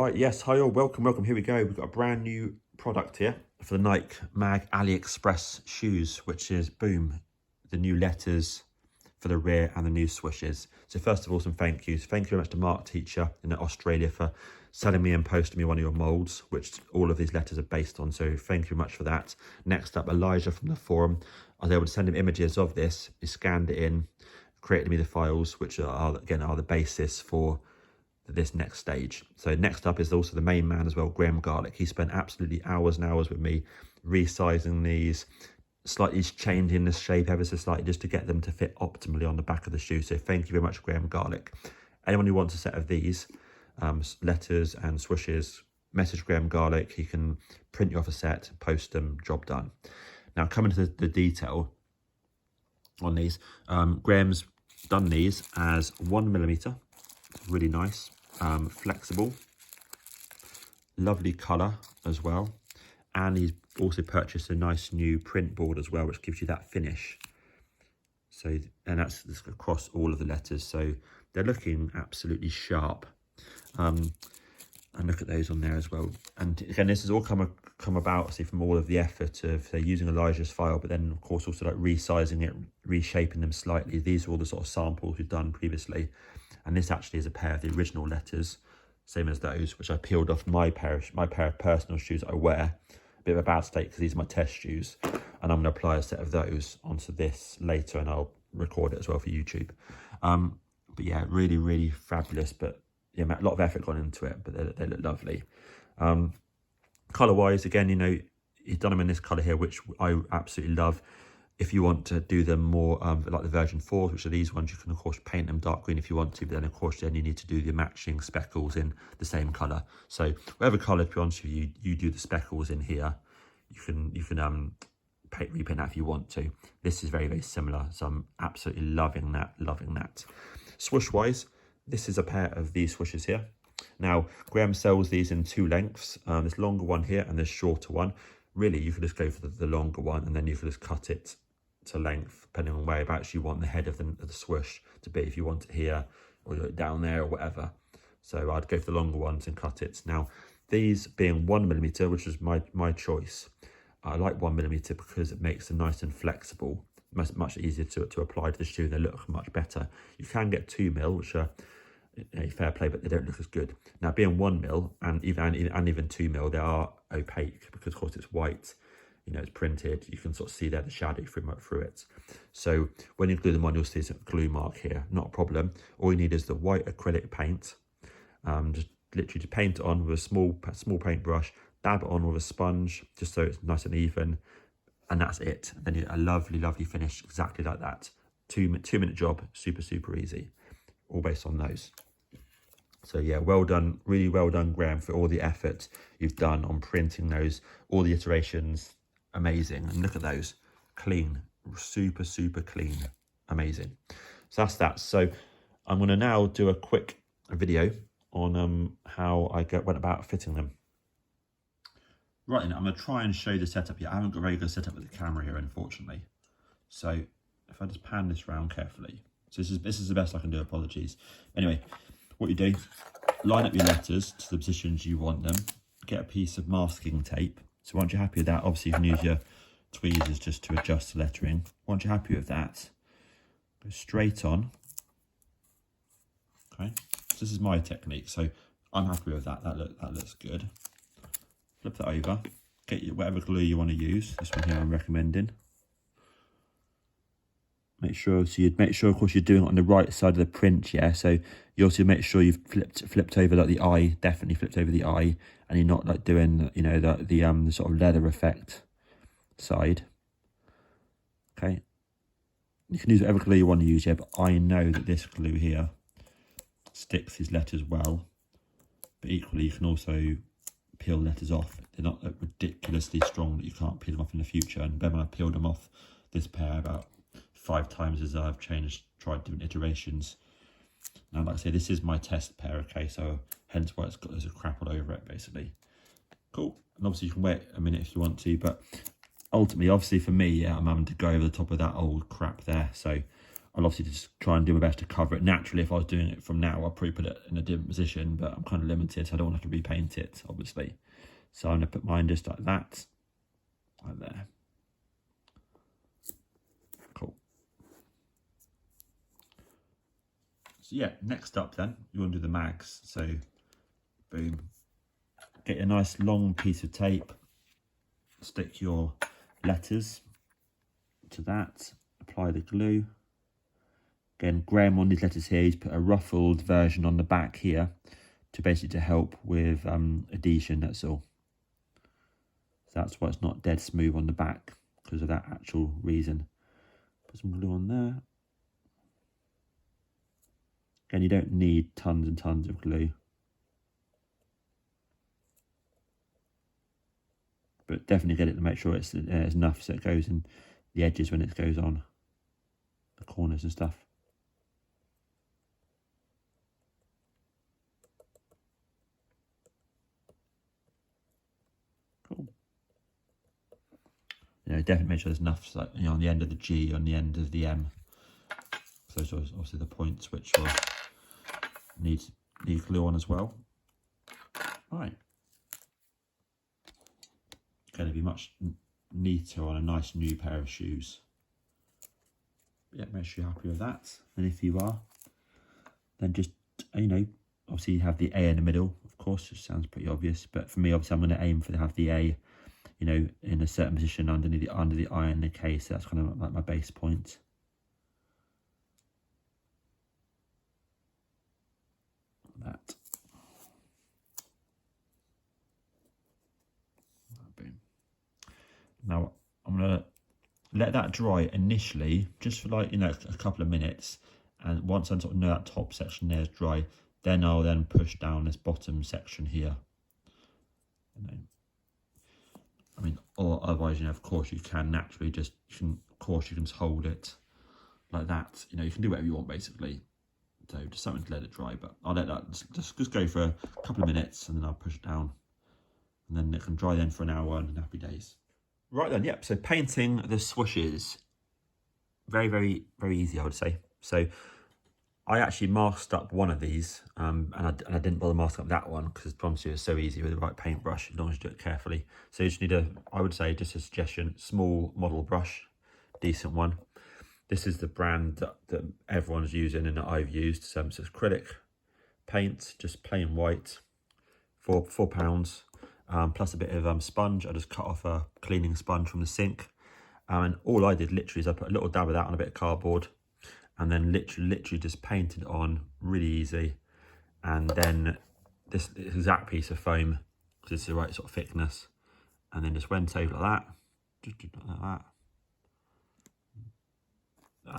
Right, yes, hi all, welcome, here we go. We've got a brand new product here for the Nike Mag AliExpress shoes, which is, boom, the new letters for the rear and the new swooshes. So first of all, some thank yous. Thank you very much to Mark Teacher in Australia for sending me and posting me one of your molds, which all of these letters are based on. So thank you very much for that. Next up, Elijah from the forum. I was able to send him images of this. He scanned it in, created me the files, which are the basis for this next stage. So next up is also the main man as well, Graham Garlick. He spent absolutely hours and hours with me resizing these, slightly changing the shape ever so slightly just to get them to fit optimally on the back of the shoe. So thank you very much, Graham Garlick. Anyone who wants a set of these letters and swooshes, message Graham Garlick. He can print you off a set, post them, job done. Now coming to the detail on these, Graham's done these as 1mm, really nice, flexible, lovely colour as well, and he's also purchased a nice new print board as well, which gives you that finish. So, and that's across all of the letters, so they're looking absolutely sharp. And look at those on there as well. And again, this has all come about, see, from all of the effort of, say, using Elijah's file, but then of course also like resizing it, reshaping them slightly. These are all the sort of samples we've done previously, and this actually is a pair of the original letters, same as those, which I peeled off my pair of personal shoes that I wear. A bit of a bad state because these are my test shoes, and I'm going to apply a set of those onto this later, and I'll record it as well for YouTube. But yeah, really, really fabulous. But yeah, a lot of effort gone into it, but they look lovely. Color wise, again, you know, he's done them in this color here, which I absolutely love. If you want to do them more like the version 4s, which are these ones, you can of course paint them dark green if you want to, but then of course then you need to do the matching speckles in the same color. So whatever color, to be honest with you, you do the speckles in here. You can repaint that if you want to. This is very, very similar, so I'm absolutely loving that. Swoosh wise, this is a pair of these swooshes here. Now, Graham sells these in 2 lengths. This longer one here and this shorter one. Really, you could just go for the longer one, and then you could just cut it to length, depending on whereabouts you want the head of the swoosh to be. If you want it here or down there or whatever. So I'd go for the longer ones and cut it. Now, these being 1mm, which is my choice. I like 1mm because it makes them nice and flexible, much easier to apply to the shoe. They look much better. You can get 2mm, which are fair play, but they don't look as good. Now, being 1mm and even 2mm, they are opaque because of course it's white, you know, it's printed. You can sort of see there the shadow through it. So when you glue them on, you'll see a glue mark here. Not a problem. All you need is the white acrylic paint. Just literally to paint it on with a small paintbrush, dab it on with a sponge just so it's nice and even, and that's it. Then you get a lovely finish exactly like that. 2-minute job, super easy, all based on those. So yeah, well done, really well done, Graham, for all the effort you've done on printing those, all the iterations. Amazing. And look at those, clean, super clean, amazing. So that's that. So I'm going to now do a quick video on how I went about fitting them. Right, and I'm going to try and show the setup here. I haven't got a very good setup with the camera here, unfortunately. So if I just pan this around carefully. So this is the best I can do, apologies. Anyway, what you do, line up your letters to the positions you want them, get a piece of masking tape. So once you're happy with that, obviously you can use your tweezers just to adjust the lettering. Once you're happy with that, go straight on. Okay, so this is my technique, so I'm happy with that. That looks good. Flip that over, get whatever glue you want to use. This one here I'm recommending. Make sure, of course, you're doing it on the right side of the print, yeah. So you also make sure you've flipped over like the eye, definitely flipped over the eye, and you're not like doing, you know, the sort of leather effect side. Okay. You can use whatever glue you want to use, yeah, but I know that this glue here sticks these letters well. But equally, you can also peel letters off. They're not ridiculously strong that you can't peel them off in the future. And then when I peeled them off, this pair about 5 times as I've tried different iterations. Now, like I say, this is my test pair, okay, so hence why it's got loads of crap all over it, basically. Cool. And obviously you can wait a minute if you want to, but ultimately, obviously for me, yeah, I'm having to go over the top of that old crap there. So I'll obviously just try and do my best to cover it. Naturally, if I was doing it from now, I'll probably put it in a different position, but I'm kind of limited, so I don't want to have to repaint it, obviously. So I'm going to put mine just like that, like there. Cool. So yeah, next up then, you want to do the mags. So boom, get a nice long piece of tape, stick your letters to that, apply the glue. Again, Graham on these letters here, he's put a ruffled version on the back here to basically help with adhesion, that's all. So that's why it's not dead smooth on the back, because of that actual reason. Put some glue on there. Again, you don't need tons and tons of glue, but definitely get it to make sure it's enough so it goes in the edges when it goes on, the corners and stuff. Cool. Definitely make sure there's enough, so, on the end of the G, on the end of the M. So those are obviously the points which will need glue on as well. Right. Going to be much neater on a nice new pair of shoes. Yeah, make sure you're happy with that. And if you are, then just, obviously you have the A in the middle, of course, which sounds pretty obvious. But for me, obviously, I'm going to aim to have the A, in a certain position under the I and the K. So that's kind of like my base point. That. Boom. Now I'm going to let that dry initially, just for like, a couple of minutes. And once I sort of know that top section there is dry, then I'll then push down this bottom section here. Or otherwise, of course you can naturally just, you can just hold it like that. You can do whatever you want basically. So just something to let it dry, but I'll let that just go for a couple of minutes and then I'll push it down. And then it can dry then for an hour and happy days. Right then, yep, so painting the swooshes, very, very, very easy, I would say. So I actually masked up one of these, and I didn't bother masking up that one because I promise you it's so easy with the right paintbrush as long as you do it carefully. So you just need I would say, just a suggestion, small model brush, decent one. This is the brand that everyone's using and that I've used. So it's acrylic paint, just plain white, for £4, plus a bit of sponge. I just cut off a cleaning sponge from the sink. And all I did literally is I put a little dab of that on a bit of cardboard, and then literally just painted on really easy. And then this exact piece of foam, because it's the right sort of thickness, and then just went over like that, just like that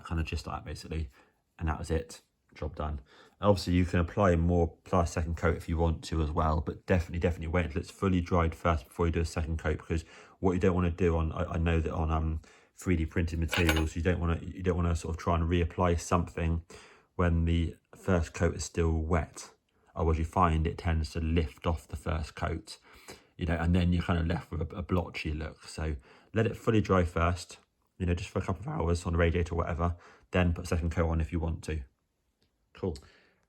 kind of just like that basically, and that was it, job done. Obviously you can apply more, apply a second coat if you want to as well, but definitely wait until it's fully dried first before you do a second coat, because what you don't want to do I know that on 3D printed materials, you don't want to sort of try and reapply something when the first coat is still wet. Otherwise you find it tends to lift off the first coat, and then you're kind of left with a blotchy look. So let it fully dry first, just for a couple of hours on the radiator or whatever, then put a second coat on if you want to. Cool.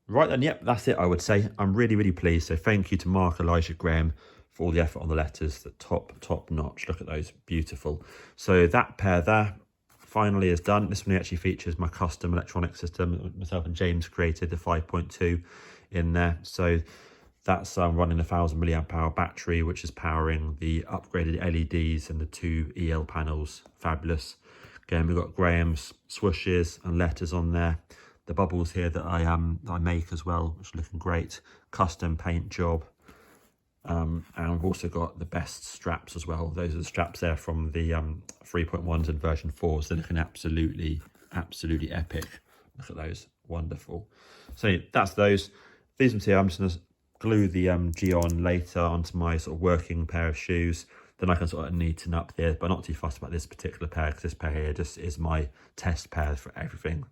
Right then, yep, that's it, I would say. I'm really, really pleased. So thank you to Mark Elijah Graham for all the effort on the letters. The top notch. Look at those, beautiful. So that pair there finally is done. This one actually features my custom electronic system. Myself and James created the 5.2 in there. So that's running a 1000 milliamp hour battery, which is powering the upgraded LEDs and the 2 EL panels. Fabulous. Again, we've got Graham's swooshes and letters on there. The bubbles here that I make as well, which are looking great. Custom paint job. And we've also got the best straps as well. Those are the straps there from the 3.1s and version 4s. They're looking absolutely epic. Look at those, wonderful. So that's those. These ones here, I'm just going to glue the G on later onto my sort of working pair of shoes. Then I can sort of neaten up here, but not too fussed about this particular pair, because this pair here just is my test pair for everything.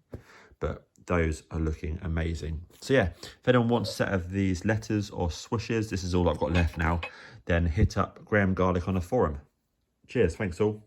But those are looking amazing. So yeah, if anyone wants a set of these letters or swooshes, this is all I've got left now, then hit up Graham Garlick on a forum. Cheers, thanks all.